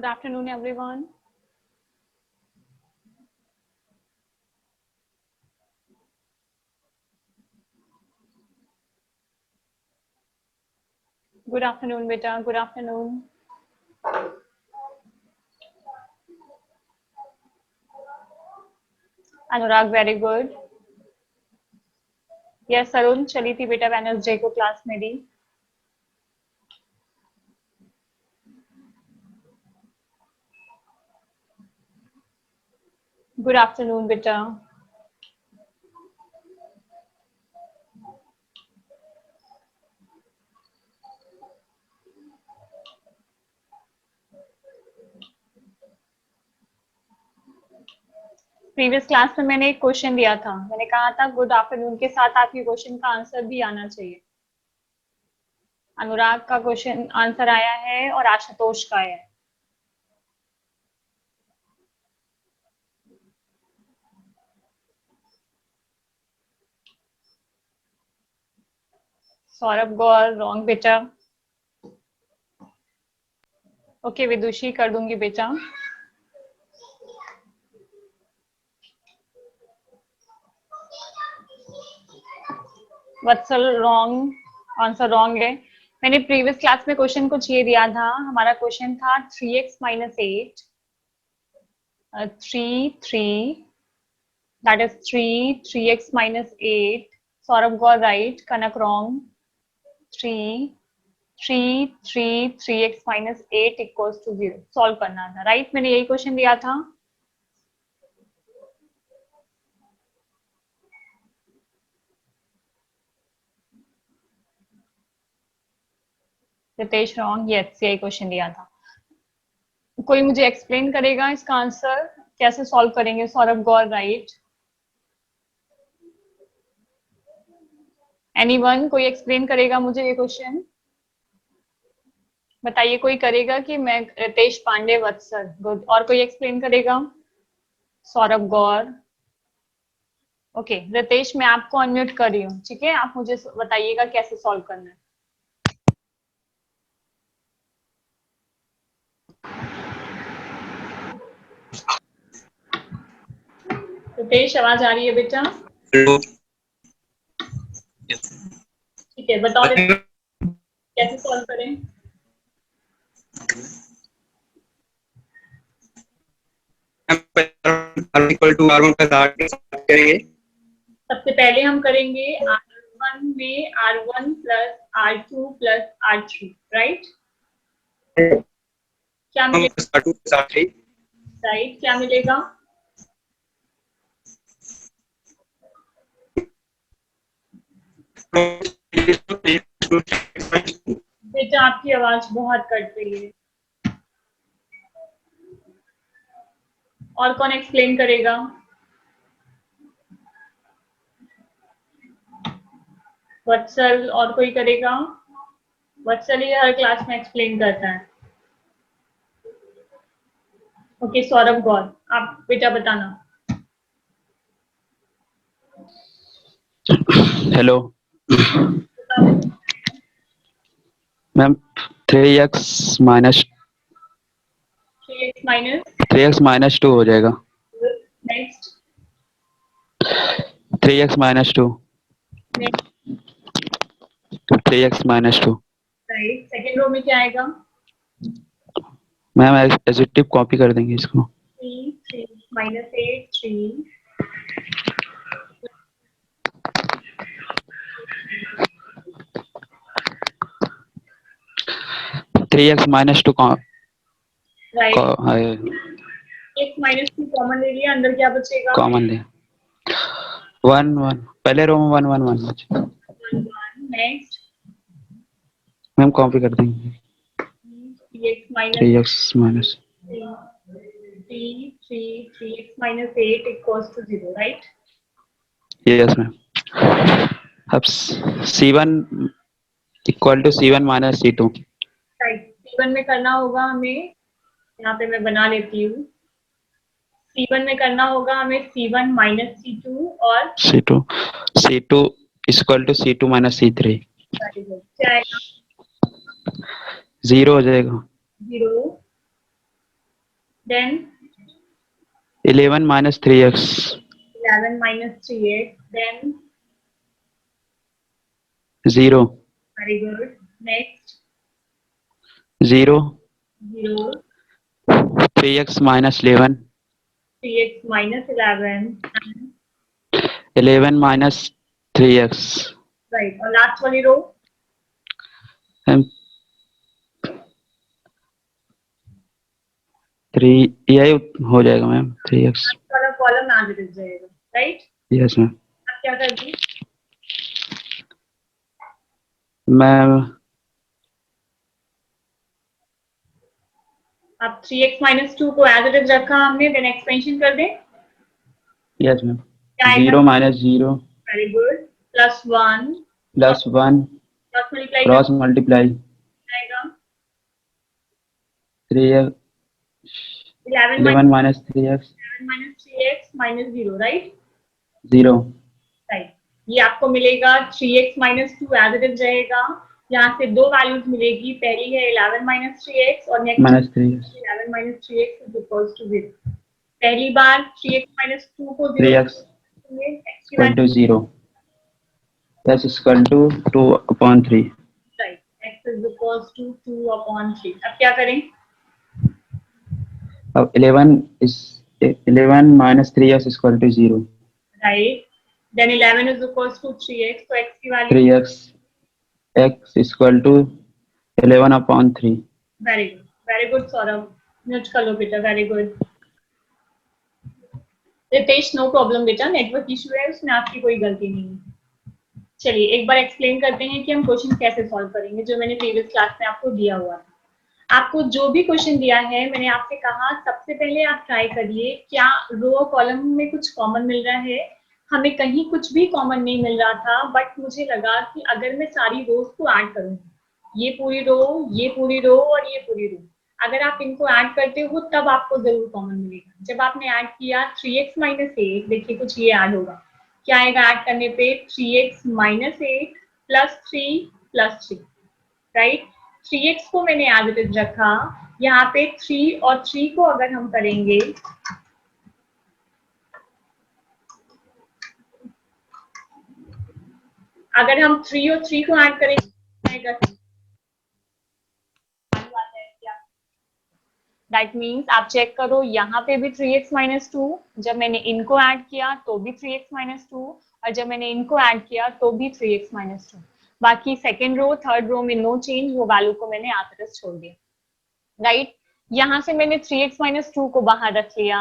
afternoon, everyone. Good afternoon, beta. Good afternoon. Anurag, very good. Yes, Arun, चली थी बेटा Wednesday को class मेरी. Good afternoon, beta. Previous class में मैंने एक क्वेश्चन दिया था. मैंने कहा था गुड आफ्टरनून के साथ आपके क्वेश्चन का आंसर भी आना चाहिए. अनुराग का क्वेश्चन आंसर आया है और आशुतोष का है. सौरभ गौर रॉन्ग बेटा. ओके विदुषी कर दूंगी बेटा. वत्सल रॉन्ग, आंसर रॉन्ग है. मैंने प्रीवियस क्लास में क्वेश्चन कुछ ये दिया था. हमारा क्वेश्चन था 3x minus 8 3 that is 3x minus 8. Saurabh got right, Kanak wrong. 3x minus 8 equals to 0. Solve करना था, राइट? मैंने यही क्वेश्चन दिया था. रितेश रॉन्ग, यस यही क्वेश्चन दिया था. कोई मुझे एक्सप्लेन करेगा इसका आंसर कैसे सॉल्व करेंगे? सौरभ गौर राइट. एनीवन कोई एक्सप्लेन करेगा मुझे ये क्वेश्चन? बताइए कोई करेगा कि मैं? रितेश पांडे, वत्सल, गुड. और कोई एक्सप्लेन करेगा? सौरभ गौर. ओके रितेश, मैं आपको अनम्यूट कर रही हूँ, ठीक है? आप मुझे बताइएगा कैसे सॉल्व करना है. रितेश आवाज आ रही है बेटा? ठीक है, बताओ कैसे सॉल्व करें? करेंगे. सबसे पहले हम करेंगे R1 में R1 plus R2 plus R3, right? क्या मिलेगा? राइट, क्या मिलेगा? बेटा आपकी आवाज बहुत कट रही है. और कौन एक्सप्लेन करेगा? वत्सल, और कोई करेगा? वत्सल ये हर क्लास में एक्सप्लेन करता है. ओके सौरभ गौर, आप बेटा बताना. Hello ma'am. 3x माइनस 2 हो जाएगा. Next 3x minus 2. 3x minus 2. Right. Second row में क्या आएगा? मैम एडिटिव कॉपी कर देंगे इसको. 3 minus 8 3. 3x minus 2 right. x minus 2 common ले लिया, अंदर क्या बचेगा? कॉमन ले 1 1. पहले रो में 1 1 1 बचे. 1 नेक्स्ट मैम कॉपी कर देंगे. 3x minus 3x minus 3x minus 8 equals to 0, right? Yes ma'am. अब C1 equal to C1 minus C2. Right. C1 में करना होगा हमें, यहाँ पे मैं बना लेती हूँ. C1 में करना होगा हमें C1 माइनस C2 और C2 equal to C2 minus C3. क्या आएगा? 0 हो जाएगा. 0 then 11 minus 3x 11 minus 3x, then 0 very good. Next 0 0 3x minus 11 3x minus 11, 11 minus 3x right. और लास्ट वाली रो and 3 यही हो जाएगा मैम 3x वाला कॉलम एज इट इज रहेगा, राइट. यस मैम अब क्या कर दी, मैम अब 3x minus 2 को एज इट इज रखा हमने, देन एक्सपेंशन कर दें. यस मैम क्या आएगा, 0 minus 0 very good, plus 1 plus 1 cross multiply cross multiply आएगा. 3x 11 11 minus 3x minus 3x minus 0, right. 0 right, ये आपको मिलेगा 3x minus 2 as it is रहेगा. यहाँ से दो वैल्यूज मिलेगी, पहली है 11 minus 3x और next minus 3x 11 minus 3x is equals to 0. पहली बार 3x minus 2 को 0 3x x की equal value, to 0 x is equal to 2 upon 3 right, x is equals to 2 upon 3. अब क्या करें, अब 11 minus 3x is equal to 0 right, then 11 is equals to 3x, तो x की value 3x x is equal to 11 upon 3 very good Saurabh, mute कर लो बेटा, very good. Ritesh no problem बेटा, नेटवर्क इशू है, उसमें आपकी कोई गलती नहीं है. चलिए एक बार एक्सप्लेन करते हैं कि हम क्वेश्चन कैसे सॉल्व करेंगे, जो मैंने प्रीवियस क्लास में आपको दिया हुआ था. आपको जो भी क्वेश्चन दिया है, मैंने आपसे कहा सबसे पहले आप ट्राई करिए क्या रो और कॉलम में कुछ कॉमन मिल रहा है. हमें कहीं कुछ भी कॉमन नहीं मिल रहा था, बट मुझे लगा कि अगर मैं सारी रोज को ऐड करूंगी, ये पूरी रो, ये पूरी रो और ये पूरी रो, अगर आप इनको ऐड करते हो तब आपको जरूर कॉमन मिलेगा. जब आपने ऐड किया 3x minus 8, देखिए कुछ ये ऐड होगा, क्या आएगा ऐड करने पे, 3x minus 8 plus 3 plus 3, right. 3x को मैंने एज इट इज रखा, यहाँ पे 3 और 3 को अगर हम करेंगे, अगर हम 3 और 3 को ऐड करेंगे, दैट मीन्स आप चेक करो, यहाँ पे भी 3x minus 2, जब मैंने इनको ऐड किया तो भी 3x minus 2, और जब मैंने इनको ऐड किया तो भी 3x minus 2. बाकी सेकेंड रो थर्ड रो में नो चेंज, वो वैल्यू को मैंने एज इट इज छोड़ दिया, राइट. यहाँ से मैंने 3x minus 2 को बाहर रख लिया,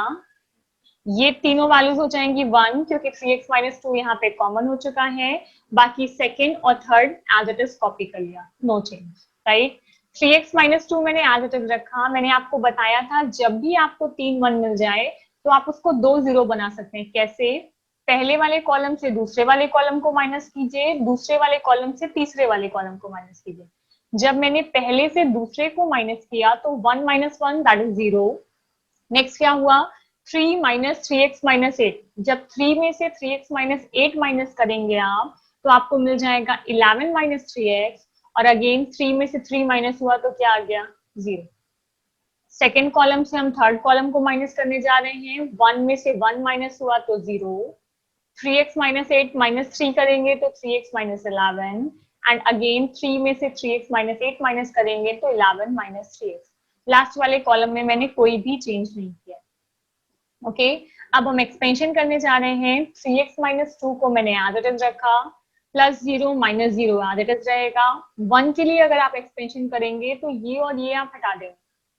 ये तीनों वैल्यूज हो जाएंगी 1, क्योंकि 3x minus 2 यहाँ पे कॉमन हो चुका है. बाकी सेकेंड और third as it is copy कर लिया, no change, right. 3x minus 2 मैंने एज इट इज रखा. मैंने आपको बताया था जब भी आपको 3 1 मिल जाए तो आप उसको 2 0 बना सकते हैं. कैसे, पहले वाले कॉलम से दूसरे वाले कॉलम को माइनस कीजिए, दूसरे वाले कॉलम से तीसरे वाले कॉलम को माइनस कीजिए. जब मैंने पहले से दूसरे को माइनस किया तो 1 minus 1 दैट इज 0. नेक्स्ट क्या हुआ, 3 minus 3x minus 8, जब 3 में से 3x minus 8 माइनस करेंगे आप तो आपको मिल जाएगा 11 minus 3x, और अगेन 3 में से 3 माइनस हुआ तो क्या आ गया, 0. सेकेंड कॉलम से हम थर्ड कॉलम को माइनस करने जा रहे हैं, 1 में से 1 माइनस हुआ तो 0. 3x minus 8 minus 3 करेंगे तो 3x minus 11, एंड अगेन 3 में से 3x minus 8 माइनस करेंगे तो 11 minus 3x. लास्ट वाले कॉलम में मैंने कोई भी चेंज नहीं किया. ओके, अब हम एक्सपेंशन करने जा रहे हैं. 3x minus 2 को मैंने एज इट इज रखा, plus 0 minus 0 as it is रहेगा. 1 के लिए अगर आप एक्सपेंशन करेंगे तो ये और ये आप हटा देंगे,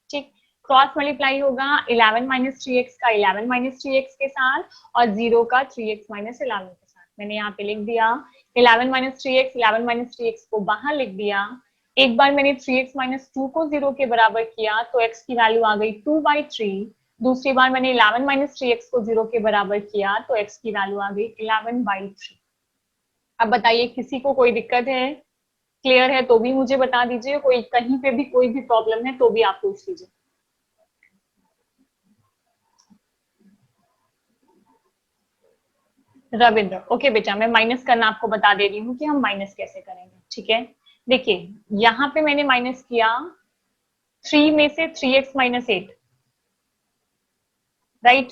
ठीक. क्रॉस मल्टीप्लाई होगा 11 minus 3x का 11 minus 3x के साथ, और 0 का 3x minus 11 के साथ. मैंने यहाँ पे लिख दिया 11 minus 3x, 11 minus 3x को बाहर लिख दिया. एक बार मैंने 3x minus 2 को 0 के बराबर किया तो x की वैल्यू आ गई 2/3. दूसरी बार मैंने 11 minus 3x को 0 के बराबर किया तो x की वैल्यू आ गई 11/3. अब बताइए किसी को कोई दिक्कत है, क्लियर है तो भी मुझे बता दीजिए, कोई कहीं पे भी कोई भी प्रॉब्लम है तो भी आप पूछ लीजिए. रविंद्र, ओके बेटा, मैं माइनस करना आपको बता दे रही हूँ कि हम माइनस कैसे करेंगे, ठीक है. देखिए यहाँ पे मैंने माइनस किया 3 में से 3x minus 8, राइट?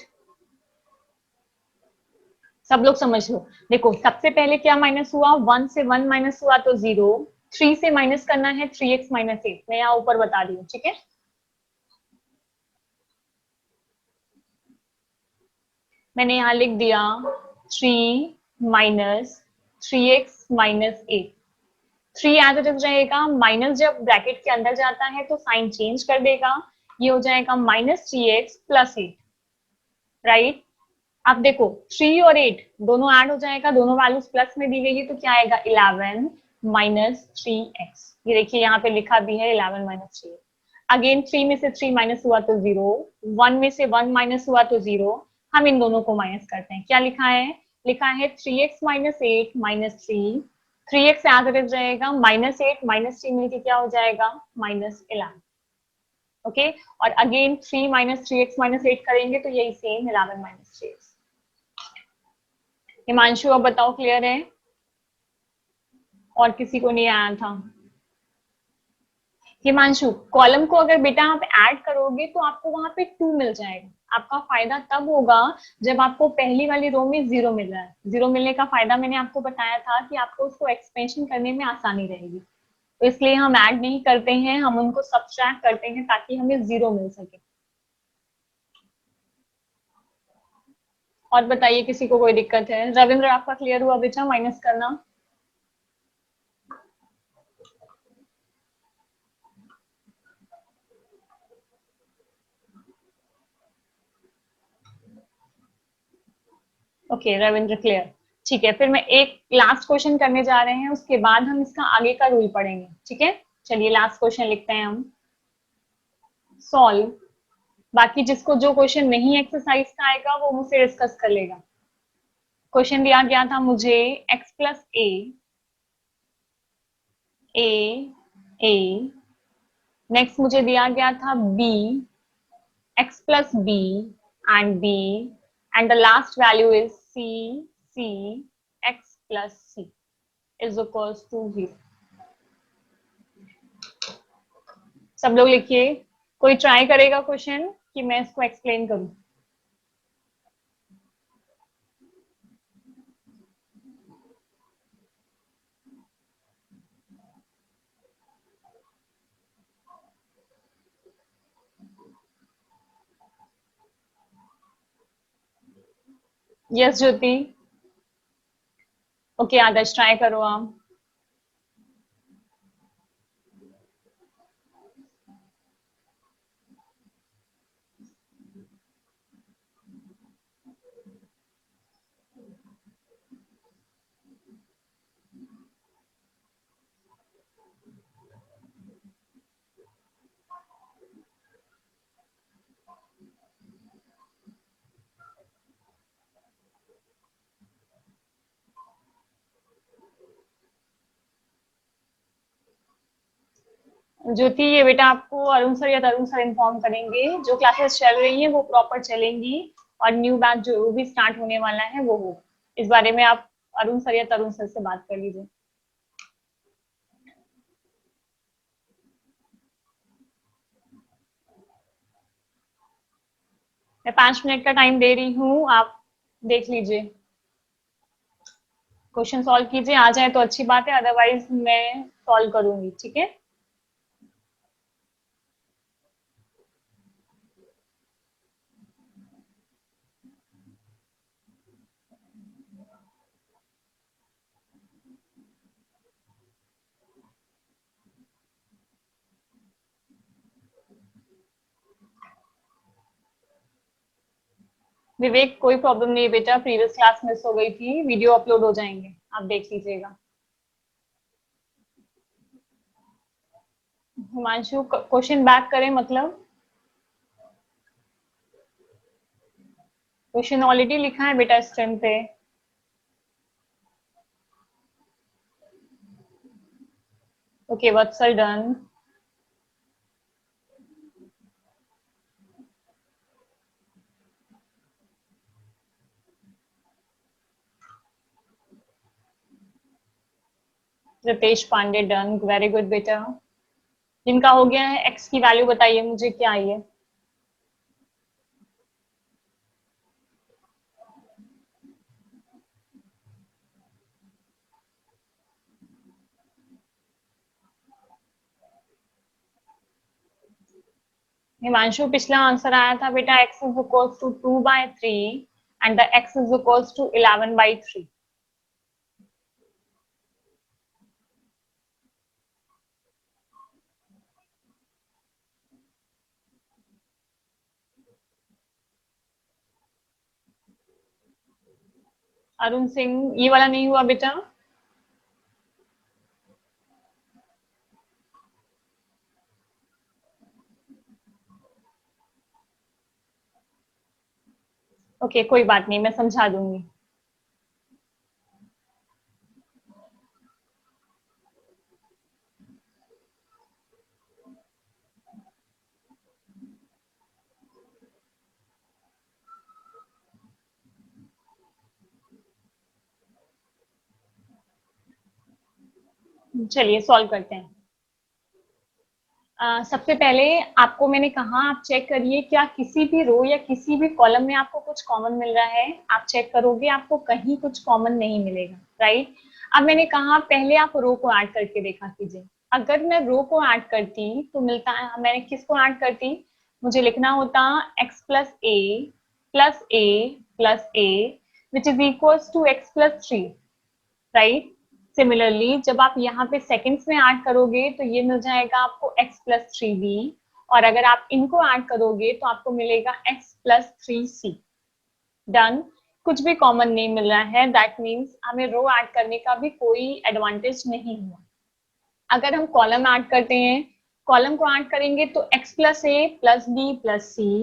सब लोग समझ लो। देखो सबसे पहले क्या माइनस हुआ, 1 से 1 माइनस हुआ तो 0, 3 से माइनस करना है 3x माइनस 8, मैं यहाँ ऊपर बता रही हूँ, ठीक है? मैंने यहाँ लिख दिया 3 minus 3x minus 8। 3 as it is रहेगा, माइनस जब ब्रैकेट के अंदर जाता है तो साइन चेंज कर देगा, ये हो जाएगा माइनस 3x प्लस 8, राइट? अब देखो 3 और 8 दोनों ऐड हो जाएगा, दोनों वैल्यूज प्लस में दी गई है तो क्या आएगा 11 माइनस 3x। ये देखिए यहाँ पे लिखा भी है 11 माइनस 3। अगेन 3 में से 3 माइनस हुआ तो 0, 1 में से 1 माइनस हुआ तो 0, हम इन दोनों को माइनस करते हैं। क्या लिखा है? लिखा है 3x minus 8 minus 3, 3x as it is रहेगा, माइनस 8 माइनस 3 मिलकर क्या हो जाएगा माइनस 11। ओके, और अगेन 3 माइनस 3x माइनस 8 करेंगे तो यही सेम 11 माइनस 3x। हिमांशु अब बताओ क्लियर है? और किसी को नहीं आया था? हिमांशु, कॉलम को अगर बेटा आप ऐड करोगे तो आपको वहां पे 2 मिल जाएगा। आपका फायदा तब होगा जब आपको पहली वाली रो में 0 मिल रहा है। 0 मिलने का फायदा मैंने आपको बताया था कि आपको उसको एक्सपेंशन करने में आसानी रहेगी, तो इसलिए हम ऐड नहीं करते हैं, हम उनको सब्सट्रैक्ट करते हैं ताकि हमें 0 मिल सके। और बताइए किसी को कोई दिक्कत है? रविंद्र आपका क्लियर हुआ बेटा माइनस करना? Okay Ravindra clear. ठीक है, फिर मैं एक लास्ट क्वेश्चन करने जा रहे हैं, उसके बाद हम इसका आगे का रूल पढ़ेंगे, ठीक है? चलिए लास्ट क्वेश्चन लिखते हैं हम, सॉल्व। बाकी जिसको जो क्वेश्चन नहीं एक्सरसाइज का आएगा वो मुझसे डिस्कस कर लेगा। क्वेश्चन दिया गया था मुझे x प्लस ए, नेक्स्ट मुझे दिया गया था b, x plus b and b, and the last value is c, x plus c is equals to 0। सब लोग लिखिए। कोई ट्राई करेगा क्वेश्चन कि मैं इसको एक्सप्लेन करूं? यस ज्योति। ओके आदर्श ट्राई करो आप। ज्योति ये बेटा आपको अरुण सर या तरुण सर इन्फॉर्म करेंगे, जो क्लासेस चल रही हैं वो प्रॉपर चलेंगी और न्यू बैच जो भी स्टार्ट होने वाला है वो हो। इस बारे में आप अरुण सर या तरुण सर से बात कर लीजिए। मैं 5 मिनट का टाइम दे रही हूँ, आप देख लीजिए, क्वेश्चन सॉल्व कीजिए, आ जाए तो अच्छी बात है, अदरवाइज मैं सॉल्व करूंगी, ठीक है? विवेक कोई प्रॉब्लम नहीं है बेटा, प्रीवियस क्लास मिस हो गई थी, वीडियो अपलोड हो जाएंगे, आप देख लीजिएगा। हिमांशु क्वेश्चन बैक करें मतलब? क्वेश्चन ऑलरेडी लिखा है बेटा स्क्रीन पे। Okay Vatsal done. Ritesh Pandey done, very good बेटा। जिनका हो गया है एक्स की वैल्यू बताइए मुझे क्या आई है? हिमांशु पिछला आंसर आया था बेटा x is equals to 2/3 and the x is equals to 11/3. Arun Singh, ये वाला नहीं हुआ बेटा? ओके, कोई बात नहीं, मैं समझा दूंगी. चलिए सॉल्व करते हैं. सबसे पहले आपको मैंने कहा आप चेक करिए क्या किसी भी रो या किसी भी कॉलम में आपको कुछ कॉमन मिल रहा है. आप चेक करोगे आपको कहीं कुछ कॉमन नहीं मिलेगा, राइट. अब मैंने कहा पहले आप रो को ऐड करके देखा कीजिए. अगर मैं रो को ऐड करती तो मिलता है, मैंने किसको ऐड करती, मुझे लिखना होता x plus A plus A plus a which is equals to x plus 3, right. Similarly जब आप यहाँ पे सेकंड्स में ऐड करोगे तो ये मिल जाएगा आपको x प्लस 3b, और अगर आप इनको ऐड करोगे तो आपको मिलेगा x प्लस 3c. डन. कुछ भी कॉमन नहीं मिल रहा है, दैट मीन्स हमें रो ऐड करने का भी कोई एडवांटेज नहीं हुआ. अगर हम कॉलम ऐड करते हैं, कॉलम को ऐड करेंगे तो x प्लस ए प्लस बी प्लस सी.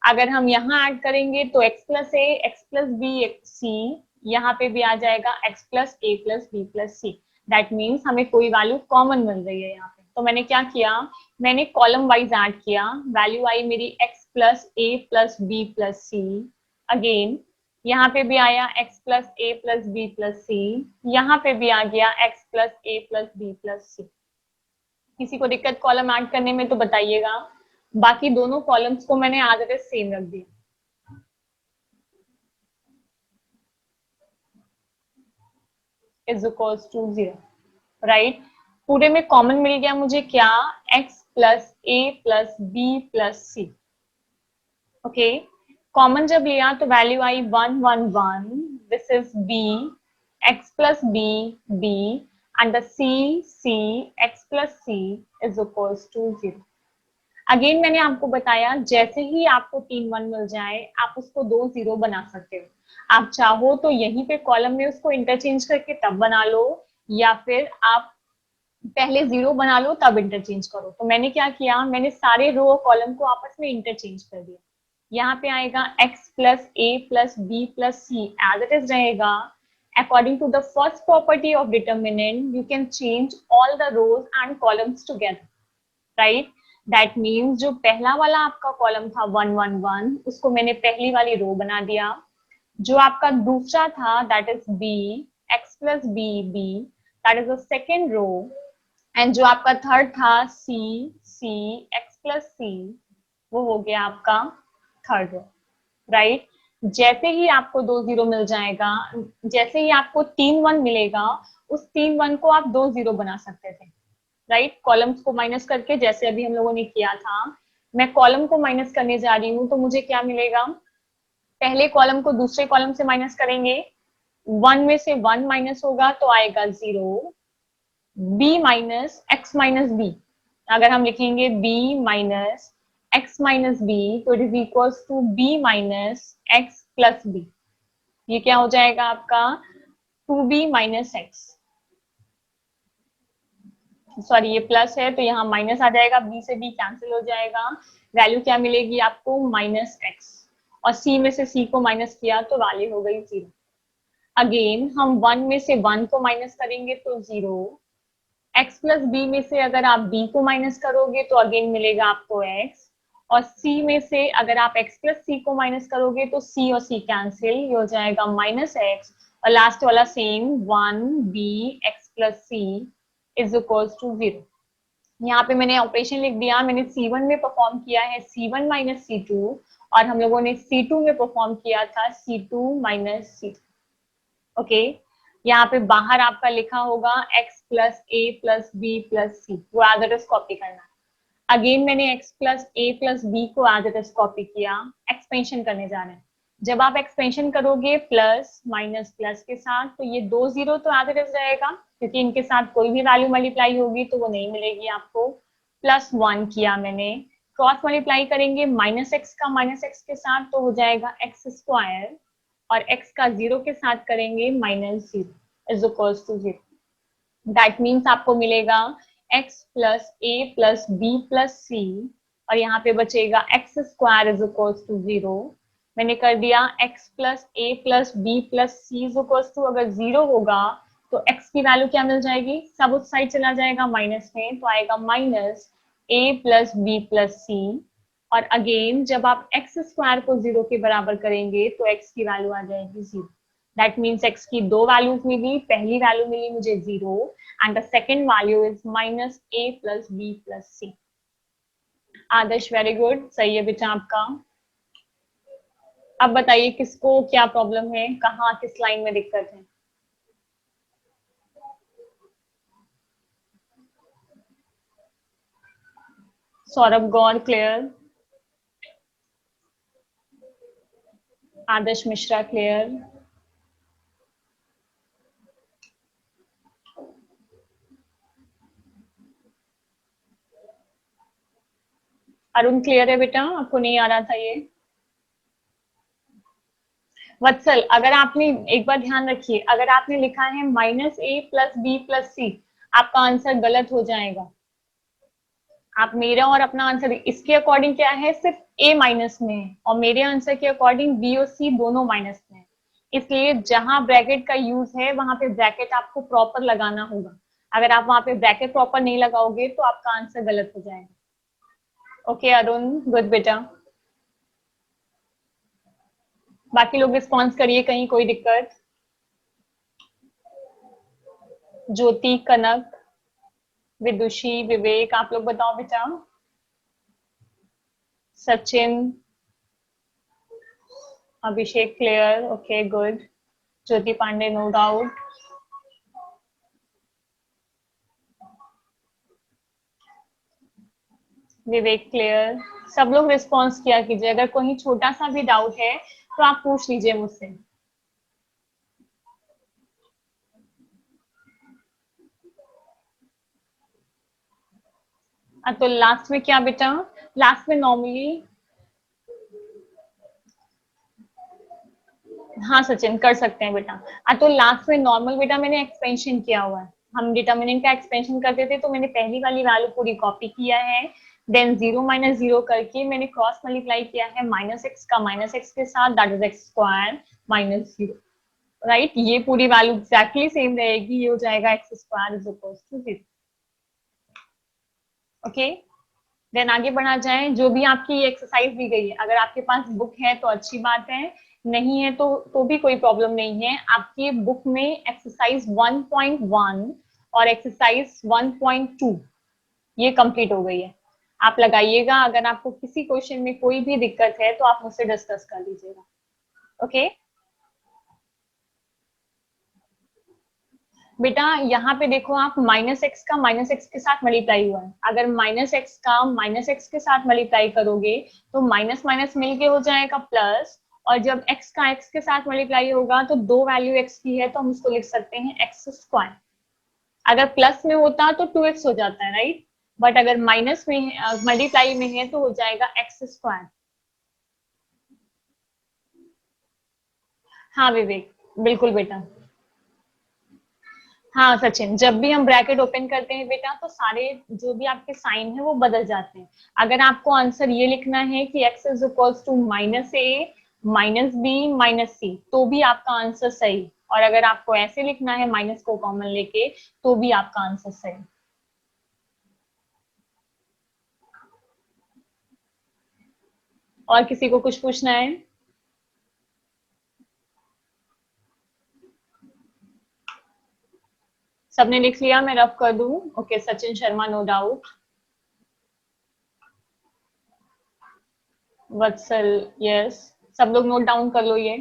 अगर हम यहाँ ऐड करेंगे तो x plus a x plus b c, यहाँ पे भी आ जाएगा x plus A plus B plus c. That means हमें कोई वैल्यू कॉमन मिल रही है यहाँ पे. तो मैंने क्या किया, मैंने कॉलम वाइज ऐड किया. वैल्यू आई मेरी x प्लस ए प्लस बी प्लस सी. अगेन यहाँ पे भी आया x प्लस ए प्लस बी प्लस सी. यहाँ पे भी आ गया x प्लस ए प्लस बी प्लस सी. किसी को दिक्कत कॉलम ऐड करने में तो बताइएगा. बाकी दोनों कॉलम्स को मैंने एज इट इज सेम रख दिया. Is equals to 0, right. पूरे में कॉमन मिल गया मुझे क्या, x प्लस ए plus B plus c. Okay, common जब लिया तो वैल्यू आई 1 1 1. This is b, x plus b b and the c c x plus c is equals to 0. Again मैंने आपको बताया जैसे ही आपको 3 1 मिल जाए आप उसको 2 0 बना सकते हो. आप चाहो तो यहीं पे कॉलम में उसको इंटरचेंज करके तब बना लो, या फिर आप पहले 0 बना लो तब इंटरचेंज करो. तो मैंने क्या किया, मैंने सारे रो और कॉलम को आपस में इंटरचेंज कर दिया. यहाँ पे आएगा x plus A plus B plus C as it is रहेगा. According to the first property of determinant you can change all the rows and columns together, right. That means जो पहला वाला आपका कॉलम था 1 1 1, उसको मैंने पहली वाली रो बना दिया. जो आपका दूसरा था that is b, x plus b b, that is the second row. And जो आपका थर्ड था सी सी एक्स प्लस सी, वो हो गया आपका थर्ड रो, राइट. जैसे ही आपको 2 0 मिल जाएगा, जैसे ही आपको 3 1 मिलेगा, उस 3 1 को आप 2 0 बना सकते थे, राइट. कॉलम्स को माइनस करके जैसे अभी हम लोगों ने किया था. मैं कॉलम को माइनस करने जा रही हूँ तो मुझे क्या मिलेगा, पहले कॉलम को दूसरे कॉलम से माइनस करेंगे. 1 में से 1 माइनस होगा तो आएगा 0. b minus X minus B, अगर हम लिखेंगे b minus X minus B तो it is equals to b minus X plus B. ये क्या हो जाएगा आपका 2b माइनस एक्स, सॉरी ये प्लस है तो यहाँ माइनस आ जाएगा, b से b कैंसिल हो जाएगा. वैल्यू क्या मिलेगी आपको माइनस एक्स, और c में से c को माइनस किया तो वैल्यू हो गई 0. अगेन हम 1 में से 1 को माइनस करेंगे तो 0. x प्लस बी में से अगर आप b को माइनस करोगे तो अगेन मिलेगा आपको x, और c में से अगर आप x प्लस सी को माइनस करोगे तो c और c कैंसिल, ये हो जाएगा माइनस x, और लास्ट वाला same 1b x plus c is equals to 0. यहाँ पे मैंने ऑपरेशन लिख दिया, मैंने C1 में परफॉर्म किया है C1 माइनस C2, और हम लोगों ने C2 में परफॉर्म किया था C2 माइनस C2. ओके, यहाँ पे बाहर आपका लिखा होगा x प्लस ए प्लस बी प्लस सी, वो एज इट इज कॉपी करना. अगेन मैंने x plus a plus b को एज इट इज कॉपी किया, एक्सपेंशन करने जा रहे हैं। जब आप एक्सपेंशन करोगे प्लस माइनस प्लस के साथ, तो ये 2 जीरो तो एज इट इज रहेगा, क्योंकि इनके साथ कोई भी वैल्यू मल्टीप्लाई होगी तो वो नहीं मिलेगी आपको। प्लस 1 किया मैंने, क्रॉस मल्टीप्लाई करेंगे माइनस एक्स का माइनस एक्स के साथ तो हो जाएगा एक्स स्क्वायर, और x का 0 के साथ करेंगे minus 0 is equals to 0। That means आपको मिलेगा x प्लस ए प्लस बी प्लस सी, और यहाँ पे बचेगा x square is equals to 0। मैंने कर दिया x plus A plus B plus c is equals to, अगर 0 होगा तो x की वैल्यू क्या मिल जाएगी, सब उस साइड चला जाएगा माइनस में, तो आएगा माइनस ए प्लस बी प्लस सी। और अगेन जब आप x स्क्वायर को 0 के बराबर करेंगे तो x की वैल्यू आ जाएगी 0। दैट मीन्स x की दो वैल्यूज मिली, पहली वैल्यू मिली मुझे 0 and the second value is minus a plus b plus c। Adarsh very good, सही है बेटा आपका। अब बताइए किसको क्या प्रॉब्लम है, कहाँ किस लाइन में दिक्कत है। सौरभ गौर क्लियर, आदर्श मिश्रा क्लियर, अरुण क्लियर है बेटा, आपको नहीं आ रहा था ये। वत्सल, अगर आपने एक बार ध्यान रखिए, अगर आपने लिखा है माइनस ए प्लस बी प्लस सी, आपका आंसर गलत हो जाएगा। आप मेरा और अपना आंसर इसके अकॉर्डिंग क्या है, सिर्फ ए माइनस में है, और मेरे आंसर के अकॉर्डिंग बी और सी दोनों माइनस में है। इसलिए जहां ब्रैकेट का यूज है वहां पे ब्रैकेट आपको प्रॉपर लगाना होगा। अगर आप वहां पे ब्रैकेट प्रॉपर नहीं लगाओगे तो आपका आंसर गलत हो जाएगा। ओके अरुण, गुड बेटा। बाकी लोग रिस्पॉन्स करिए, कहीं कोई दिक्कत। ज्योति, कनक, विदुषी, विवेक, आप लोग बताओ बेटा। सचिन, अभिषेक क्लियर, ओके गुड। ज्योति पांडे नो डाउट। विवेक क्लियर। सब लोग रिस्पॉन्स किया कीजिए, अगर कोई छोटा सा भी डाउट है तो आप पूछ लीजिए मुझसे। तो लास्ट में क्या बेटा, लास्ट में नॉर्मली, हाँ सचिन कर सकते हैं बेटा। तो लास्ट में नॉर्मल बेटा मैंने एक्सपेंशन किया हुआ है। हम डिटर्मिनेंट का एक्सपेंशन करते थे तो मैंने पहली वाली वैल्यू पूरी कॉपी किया है, देन 0 माइनस 0 करके मैंने क्रॉस मल्टीप्लाई किया है माइनस एक्स का माइनस एक्स के साथ, that is x square minus 0। Right, ये पूरी वैल्यू एग्जैक्टली सेम रहेगी, ये हो जाएगा x square is equal to 0। Okay, then आगे बढ़ा जाए। जो भी आपकी एक्सरसाइज दी गई है, अगर आपके पास बुक है तो अच्छी बात है, नहीं है तो भी कोई प्रॉब्लम नहीं है। आपकी बुक में एक्सरसाइज 1.1 और एक्सरसाइज 1.2 ये कंप्लीट हो गई है। आप लगाइएगा, अगर आपको किसी क्वेश्चन में कोई भी दिक्कत है तो आप मुझसे डिस्कस कर लीजिएगा। ओके बेटा, यहाँ पे देखो आप माइनस एक्स का माइनस एक्स के साथ मल्टीप्लाई हुआ है। अगर माइनस एक्स का माइनस एक्स के साथ मल्टीप्लाई करोगे तो माइनस माइनस मिलके हो जाएगा प्लस, और जब x का x के साथ मल्टीप्लाई होगा तो दो वैल्यू x की है तो हम उसको लिख सकते हैं एक्स स्क्वायर। अगर प्लस में होता तो 2x हो जाता है, राइट, बट अगर माइनस में मल्टीप्लाई में है तो हो जाएगा एक्स स्क्वायर। हाँ विवेक, बिल्कुल बेटा। हाँ सचिन, जब भी हम ब्रैकेट ओपन करते हैं बेटा तो सारे जो भी आपके साइन है वो बदल जाते हैं। अगर आपको आंसर ये लिखना है कि x is equals to minus A minus B minus C तो भी आपका आंसर सही, और अगर आपको ऐसे लिखना है माइनस को कॉमन लेके तो भी आपका आंसर सही। और किसी को कुछ पूछना है? सबने लिख लिया, मैं रफ कर दूं? Okay, Sachin Sharma no doubt. Vatsal yes, सब लोग नोट डाउन कर लो ये।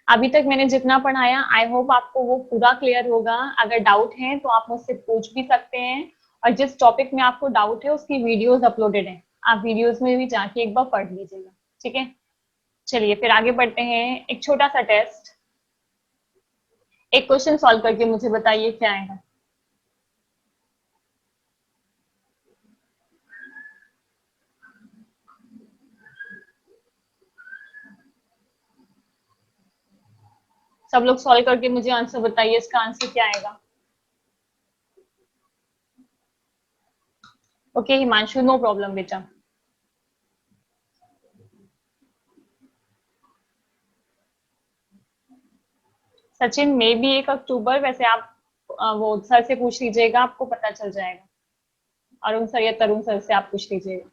अभी तक मैंने जितना पढ़ाया आई होप आपको वो पूरा क्लियर होगा। अगर डाउट है तो आप मुझसे पूछ भी सकते हैं, और जिस टॉपिक में आपको डाउट है उसकी वीडियोस अपलोडेड है, आप वीडियोस में भी जाके एक बार पढ़ लीजिएगा। ठीक है, चलिए फिर आगे बढ़ते हैं। एक छोटा सा टेस्ट, एक क्वेश्चन सॉल्व करके मुझे बताइए क्या आएगा। सब लोग सॉल्व करके मुझे आंसर बताइए, इसका आंसर क्या आएगा। ओके हिमांशु, नो प्रॉब्लम बेटा। सचिन मे बी 1 अक्टूबर, वैसे आप वो सर से पूछ लीजिएगा, आपको पता चल जाएगा। अरुण सर या तरुण सर से आप पूछ लीजिएगा।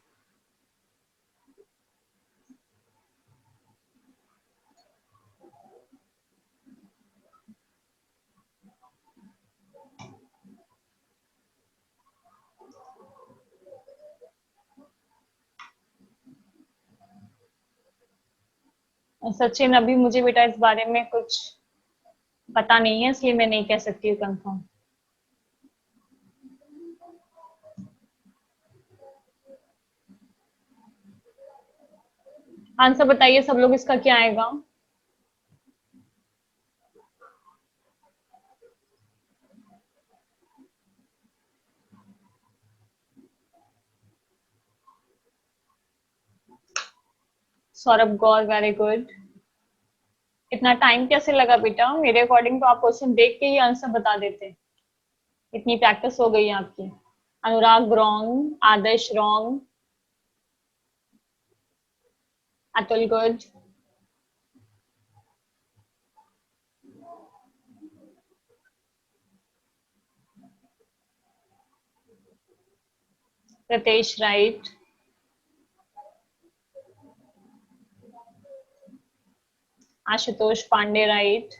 सचिन अभी मुझे बेटा इस बारे में कुछ पता नहीं है, इसलिए मैं नहीं कह सकती हूँ कंफर्म। आंसर बताइए सब लोग, इसका क्या आएगा। सौरभ गौर, वेरी गुड। इतना टाइम कैसे लगा बेटा, मेरे अकॉर्डिंग तो आप क्वेश्चन देख के ही आंसर बता देते। इतनी प्रैक्टिस हो गई है आपकी। Anurag wrong, Adarsh wrong, Atul good, Ritesh right, Ashutosh Pandey right,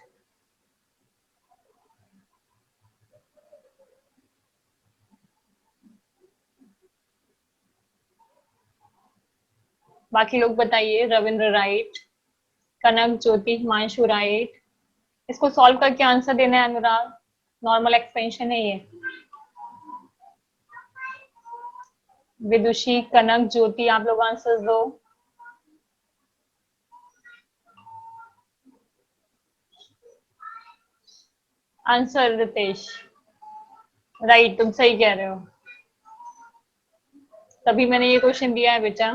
बाकी लोग बताइए। Ravindra right, Kanak Jyoti Himanshu right. इसको सॉल्व करके आंसर देना है अनुराग, नॉर्मल एक्सपेंशन है ये। विदुषी, कनक ज्योति, आप लोग आंसर दो। आंसर रितेश राइट, तुम सही कह रहे हो, तभी मैंने ये क्वेश्चन दिया है बेटा।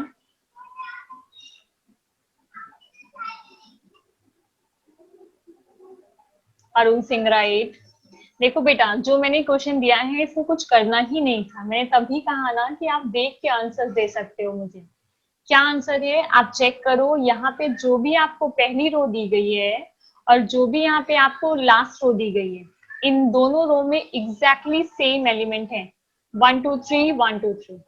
अरुण सिंह राइट। देखो बेटा, जो मैंने क्वेश्चन दिया है इसको कुछ करना ही नहीं था, मैंने तभी कहा ना कि आप देख के आंसर दे सकते हो मुझे। क्या आंसर है आप चेक करो, यहाँ पे जो भी आपको पहली रो दी गई है और जो भी यहाँ पे आपको लास्ट रो दी गई है, इन दोनों रो में एग्जैक्टली सेम एलिमेंट है, 1 2 3 1 2 3,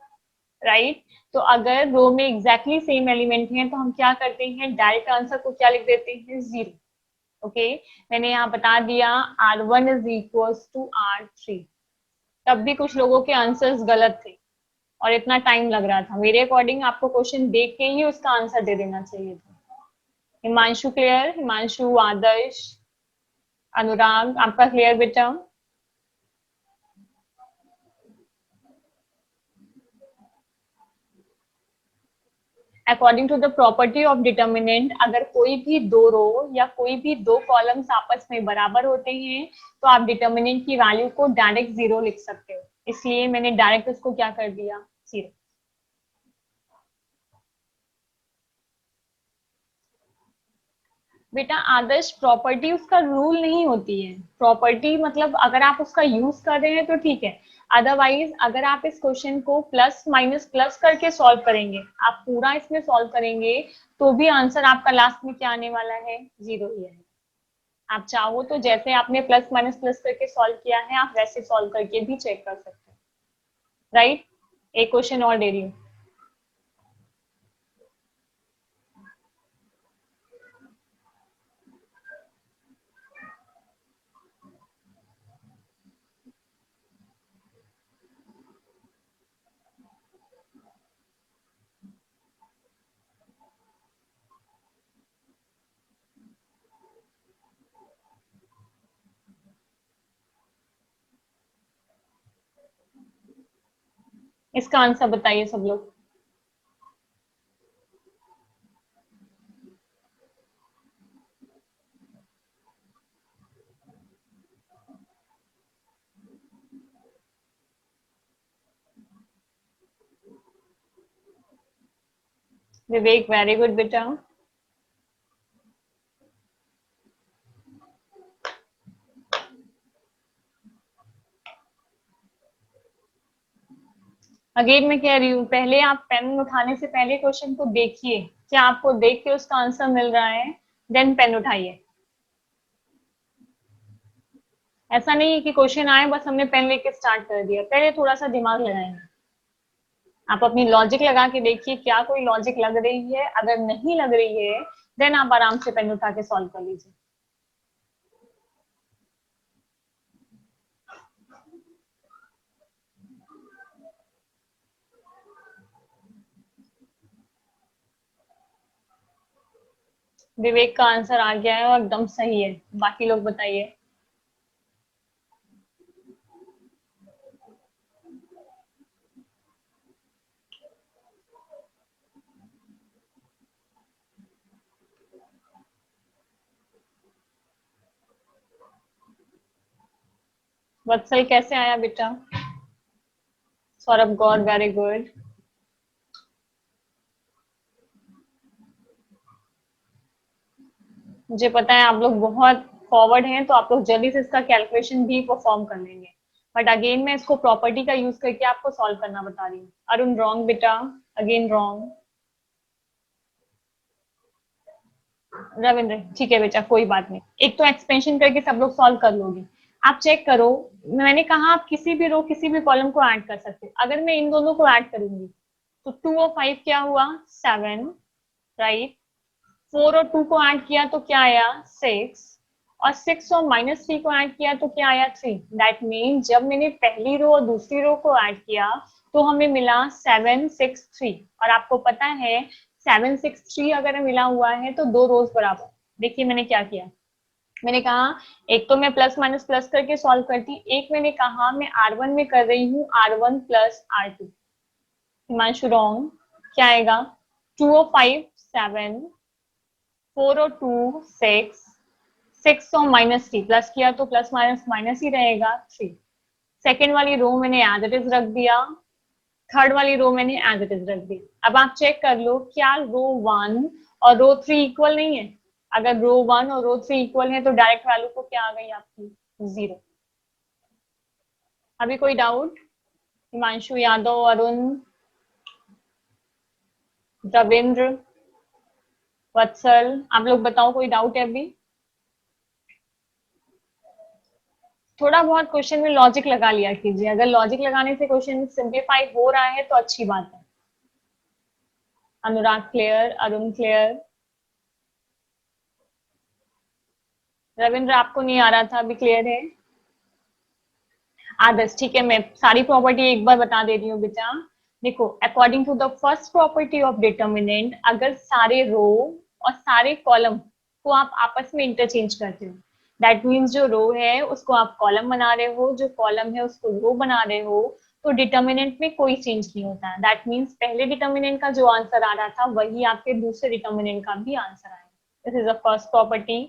राइट। तो अगर रो में एग्जैक्टली सेम एलिमेंट है तो हम क्या करते हैं, डायरेक्ट आंसर को क्या लिख देते हैं, 0। ओके, मैंने यहाँ बता दिया R1 is equal to R3। तब भी कुछ लोगों के आंसर्स गलत थे और इतना टाइम लग रहा था, मेरे अकॉर्डिंग आपको क्वेश्चन देख के ही उसका आंसर दे देना चाहिए था। हिमांशु क्लियर, हिमांशु, आदर्श, अनुराग, आपका क्लियर बेटा। According to the property of determinant, अगर कोई भी दो रो या कोई भी दो कॉलम्स आपस में बराबर होते हैं तो आप डिटर्मिनेंट की वैल्यू को डायरेक्ट 0 लिख सकते हो, इसलिए मैंने डायरेक्ट उसको क्या कर दिया, 0। बेटा आदर्श, प्रॉपर्टी उसका रूल नहीं होती है। प्रॉपर्टी मतलब अगर आप उसका यूज कर रहे हैं तो ठीक है, अदरवाइज अगर आप इस क्वेश्चन को प्लस माइनस प्लस करके सॉल्व करेंगे, आप पूरा इसमें सॉल्व करेंगे, तो भी आंसर आपका लास्ट में क्या आने वाला है, 0 ही है। आप चाहो तो जैसे आपने प्लस माइनस प्लस करके सॉल्व किया है, आप वैसे सॉल्व करके भी चेक कर सकते हैं, राइट। एक क्वेश्चन और दे रही हूँ। इसका आंसर बताइए सब लोग। विवेक वेरी गुड बेटा। अगेन मैं कह रही हूँ, पहले आप पेन उठाने से पहले क्वेश्चन को देखिए, क्या आपको देख के उसका आंसर मिल रहा है, देन पेन उठाइए। ऐसा नहीं है कि क्वेश्चन आए बस हमने पेन लेके स्टार्ट कर दिया, पहले थोड़ा सा दिमाग लगाएंगे। आप अपनी लॉजिक लगा के देखिए, क्या कोई लॉजिक लग रही है, अगर नहीं लग रही है देन आप आराम से पेन उठा के सॉल्व कर लीजिए। विवेक का आंसर आ गया है और एकदम सही है, बाकी लोग बताइए। वत्सल कैसे आया बेटा? सौरभ गौर वेरी गुड। मुझे पता है आप लोग बहुत फॉरवर्ड हैं, तो आप लोग जल्दी से इसका कैलकुलेशन भी परफॉर्म कर लेंगे, बट अगेन मैं इसको प्रॉपर्टी का यूज करके आपको सॉल्व करना बता रही हूँ। अरुण रॉन्ग बेटा, अगेन रॉन्ग। रविंद्र ठीक है बेटा, कोई बात नहीं, एक तो एक्सपेंशन करके सब लोग सॉल्व कर लोगे। आप चेक करो, मैंने कहा आप किसी भी रो किसी भी कॉलम को ऐड कर सकते हो। अगर मैं इन दोनों को ऐड करूंगी तो 2 और 5 क्या हुआ, 7, राइट। 4 और 2 को ऐड किया तो क्या आया, 6, और 6 और -3 को ऐड किया तो क्या आया, 3। दैट मीन जब मैंने पहली रो और दूसरी रो को ऐड किया तो हमें मिला 7, 6, 3। और आपको पता है 7, 6, 3 अगर मिला हुआ है तो दो रोज बराबर। देखिए मैंने क्या किया, मैंने कहा एक तो मैं प्लस माइनस प्लस करके सॉल्व करती, एक मैंने कहा मैं R1 में कर रही हूँ, R1 plus R2। Himanshu wrong, क्या आएगा, 2 और 5 7, 4 और 2 6, 6 और -3 प्लस किया तो प्लस माइनस माइनस ही रहेगा, 3। सेकेंड वाली रो मैंने एज इट इज रख दिया, थर्ड वाली रो मैंने एज इट इज रख दी। अब आप चेक कर लो क्या रो 1 और रो 3 इक्वल नहीं है। अगर रो 1 और रो 3 इक्वल है तो डायरेक्ट वैल्यू को क्या आ गई आपकी, 0। अभी कोई डाउट? हिमांशु यादव, अरुण, रविंद्र, वत्सल, आप लोग बताओ कोई डाउट है अभी? थोड़ा बहुत क्वेश्चन में लॉजिक लगा लिया कीजिए, अगर लॉजिक लगाने से क्वेश्चन सिंप्लीफाई हो रहा है तो अच्छी बात है। अनुराग क्लियर, अरुण क्लियर, रविंद्र आपको नहीं आ रहा था, अभी क्लियर है? आदर्श ठीक है, मैं सारी प्रॉपर्टी एक बार बता दे रही हूँ बेटा। देखो according to the first property of determinant, अगर सारे रो और सारे कॉलम को आप आपस में इंटरचेंज करते हो, दैट मीन्स जो रो है उसको आप कॉलम बना रहे हो, जो कॉलम है उसको रो बना रहे हो, तो डिटर्मिनेंट में कोई चेंज नहीं होता है। दैट मीन्स पहले डिटर्मिनेंट का जो आंसर आ रहा था वही आपके दूसरे डिटर्मिनेंट का भी आंसर आएगा। This is the first property.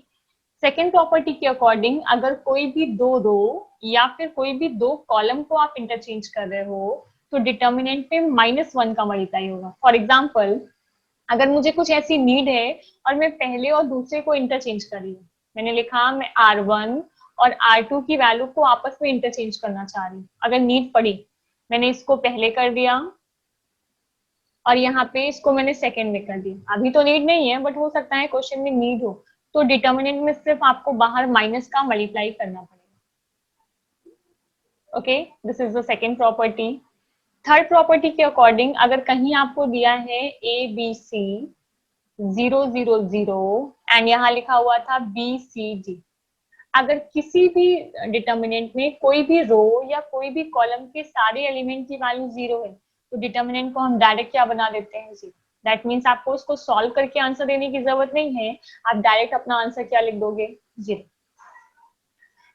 Second property के अकॉर्डिंग अगर कोई भी दो रो या फिर कोई भी दो कॉलम को आप इंटरचेंज कर रहे हो तो डिटर्मिनेंट में -1 का मल्टीप्लाई होगा। फॉर एग्जाम्पल अगर मुझे कुछ ऐसी नीड है और मैं पहले और दूसरे को इंटरचेंज कर रही हूँ, मैंने लिखा मैं R1 और R2 की वैल्यू को आपस में इंटरचेंज करना चाह रही हूँ, अगर नीड पड़ी मैंने इसको पहले कर दिया और यहाँ पे इसको मैंने सेकंड में कर दिया। अभी तो नीड नहीं है बट हो सकता है क्वेश्चन में नीड हो, तो डिटर्मिनेंट में सिर्फ आपको बाहर माइनस का मल्टीप्लाई करना पड़ेगा। Okay, this is the second property. Third property के अकॉर्डिंग अगर कहीं आपको दिया है ABC 0 0 0 एंड यहाँ लिखा हुआ था BCD, अगर किसी भी डिटर्मिनेंट में कोई भी रो या कोई भी कॉलम के सारे एलिमेंट की वैल्यू 0 है तो डिटर्मिनेंट को हम डायरेक्ट क्या बना देते हैं, 0। दैट मीन्स आपको उसको सॉल्व करके आंसर देने की जरूरत नहीं है, आप डायरेक्ट अपना आंसर क्या लिख दोगे, 0।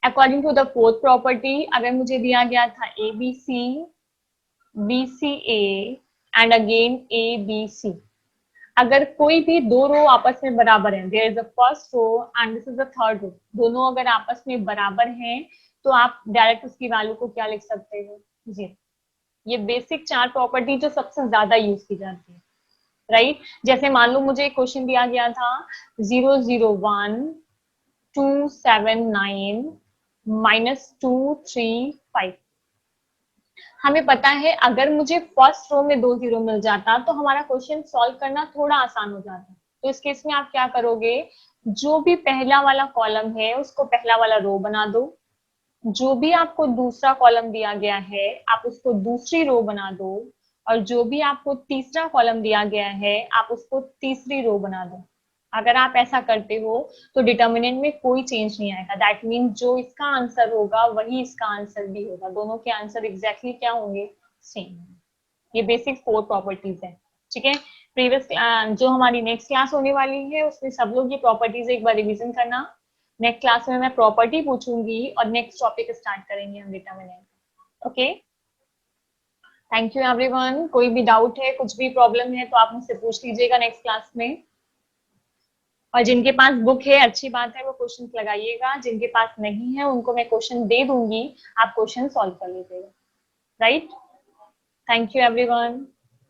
According to the fourth property अगर मुझे दिया गया था ABC BCA and again ABC. अगर कोई भी दो रो आपस में बराबर हैं, there is a first row and this is the third row, दोनों अगर आपस में बराबर हैं तो आप डायरेक्ट उसकी वैल्यू को क्या लिख सकते हो? जी, ये बेसिक चार प्रॉपर्टी जो सबसे ज्यादा यूज की जाती है, राइट? जैसे मान लो मुझे एक क्वेश्चन दिया गया था 001,279 -235। हमें पता है अगर मुझे फर्स्ट रो में 2 जीरो मिल जाता तो हमारा क्वेश्चन सॉल्व करना थोड़ा आसान हो जाता। तो इस केस में आप क्या करोगे, जो भी पहला वाला कॉलम है उसको पहला वाला रो बना दो, जो भी आपको दूसरा कॉलम दिया गया है आप उसको दूसरी रो बना दो, और जो भी आपको तीसरा कॉलम दिया गया है आप उसको तीसरी रो बना दो। अगर आप ऐसा करते हो तो डिटर्मिनेंट में कोई चेंज नहीं आएगा। दैट मीन जो इसका आंसर होगा वही इसका आंसर भी होगा, दोनों के आंसर एग्जैक्टली क्या होंगे? सेम। ये बेसिक 4 प्रॉपर्टीज है, ठीक है? प्रीवियस जो हमारी नेक्स्ट क्लास होने वाली है उसमें सब लोग ये प्रॉपर्टीज एक बार रिवीजन करना। नेक्स्ट क्लास में मैं प्रॉपर्टी पूछूंगी और नेक्स्ट टॉपिक स्टार्ट करेंगे हम determinant. Okay, thank you everyone. कोई भी डाउट है, कुछ भी प्रॉब्लम है तो आप मुझसे पूछ लीजिएगा नेक्स्ट क्लास में। और जिनके पास बुक है अच्छी बात है, वो क्वेश्चन लगाइएगा, जिनके पास नहीं है उनको मैं क्वेश्चन दे दूंगी, आप क्वेश्चन सॉल्व कर लीजिएगा, राइट? Thank you everyone.